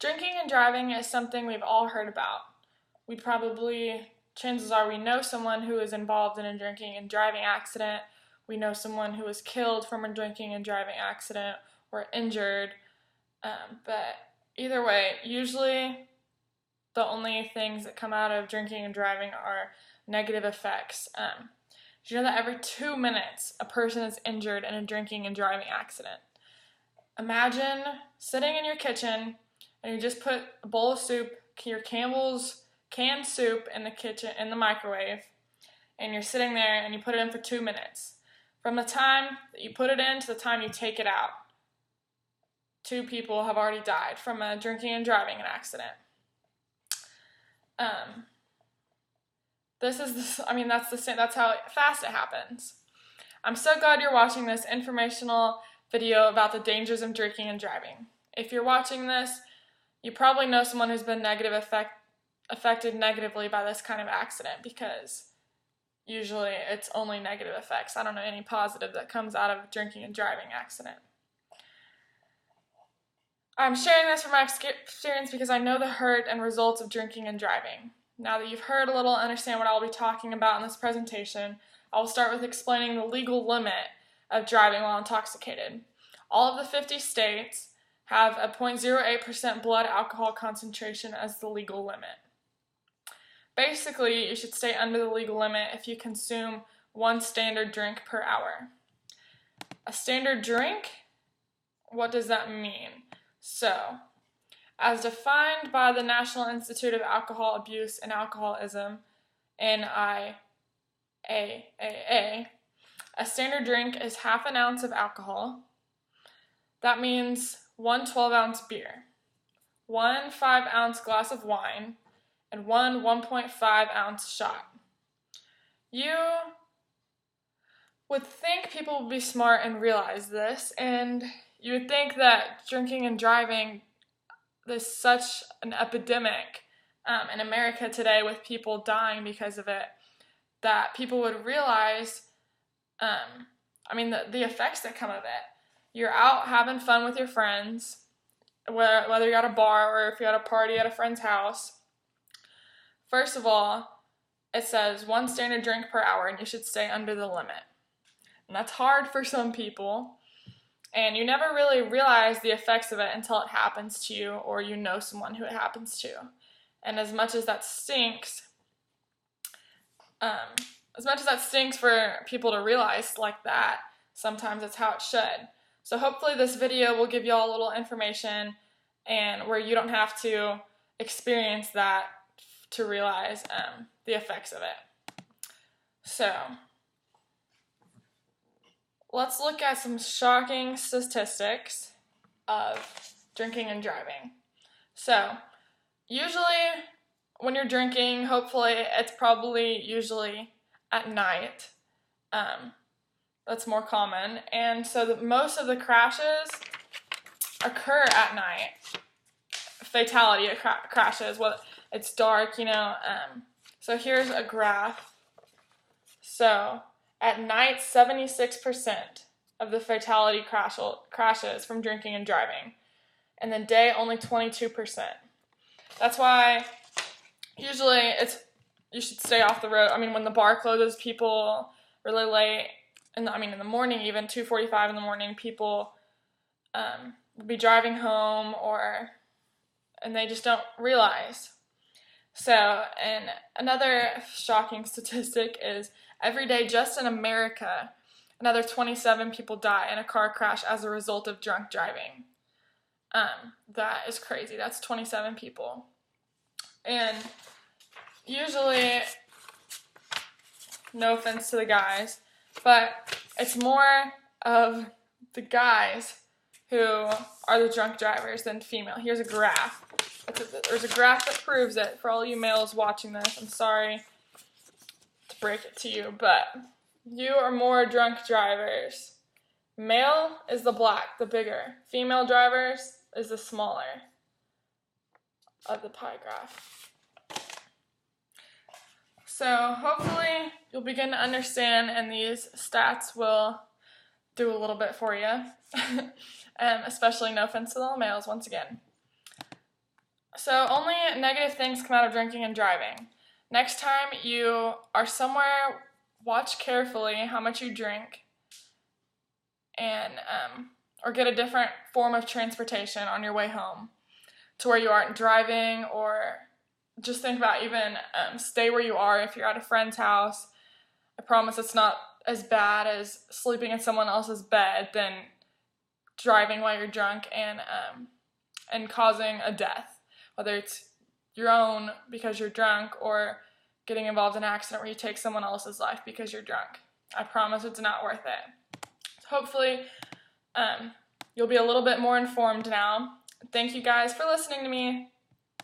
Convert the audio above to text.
Drinking and driving is something we've all heard about. Chances are we know someone who is involved in a drinking and driving accident. We know someone who was killed from a drinking and driving accident or injured. But either way, usually the only things that come out of drinking and driving are negative effects. Did you know that every 2 minutes a person is injured in a drinking and driving accident? Imagine sitting in your kitchen and you just put a bowl of soup, your Campbell's canned soup in the microwave, and you're sitting there and you put it in for 2 minutes. From the time that you put it in to the time you take it out, 2 people have already died from a drinking and driving accident. That's how fast it happens. I'm so glad you're watching this informational video about the dangers of drinking and driving. If you're watching this, you probably know someone who's been affected negatively by this kind of accident, because usually it's only negative effects. I don't know any positive that comes out of a drinking and driving accident. I'm sharing this from my experience because I know the hurt and results of drinking and driving. Now that you've heard a little and understand what I'll be talking about in this presentation, I will start with explaining the legal limit of driving while intoxicated. All of the 50 states have a 0.08% blood alcohol concentration as the legal limit. Basically, you should stay under the legal limit if you consume 1 standard drink per hour. A standard drink? What does that mean? So, as defined by the National Institute of Alcohol Abuse and Alcoholism, NIAAA, a standard drink is half an ounce of alcohol. That means 1 12-ounce beer, 1 5-ounce glass of wine, and 1 1.5-ounce shot. You would think people would be smart and realize this, and you would think that drinking and driving, there's such an epidemic in America today with people dying because of it, that people would realize the effects that come of it. You're out having fun with your friends, whether you're at a bar or if you're at a party at a friend's house. First of all, it says 1 standard drink per hour, and you should stay under the limit. And that's hard for some people, and you never really realize the effects of it until it happens to you or you know someone who it happens to. And as much as that stinks for people to realize like that, sometimes it's how it should. So hopefully this video will give you all a little information and where you don't have to experience that to realize the effects of it. So, let's look at some shocking statistics of drinking and driving. So, usually when you're drinking, hopefully it's probably usually at night. That's more common. And so most of the crashes occur at night. Fatality crashes. Well, it's dark, So here's a graph. So at night, 76% of the fatality crashes from drinking and driving. And then day, only 22%. That's why usually you should stay off the road. When the bar closes, people really late, in the morning, even 2:45 in the morning, people will be driving home and they just don't realize. So, and another shocking statistic is every day just in America, another 27 people die in a car crash as a result of drunk driving. That is crazy. That's 27 people. And usually, no offense to the guys, but it's more of the guys who are the drunk drivers than female. Here's a graph. There's a graph that proves it for all you males watching this. I'm sorry to break it to you, but you are more drunk drivers. Male is the black, the bigger. Female drivers is the smaller of the pie graph. So hopefully you'll begin to understand, and these stats will do a little bit for you. Especially no offense to the males once again. So only negative things come out of drinking and driving. Next time you are somewhere, watch carefully how much you drink, and or get a different form of transportation on your way home to where you aren't driving, or just think about even stay where you are if you're at a friend's house. I promise it's not as bad as sleeping in someone else's bed than driving while you're drunk and causing a death, whether it's your own because you're drunk or getting involved in an accident where you take someone else's life because you're drunk. I promise it's not worth it. So hopefully you'll be a little bit more informed now. Thank you guys for listening to me.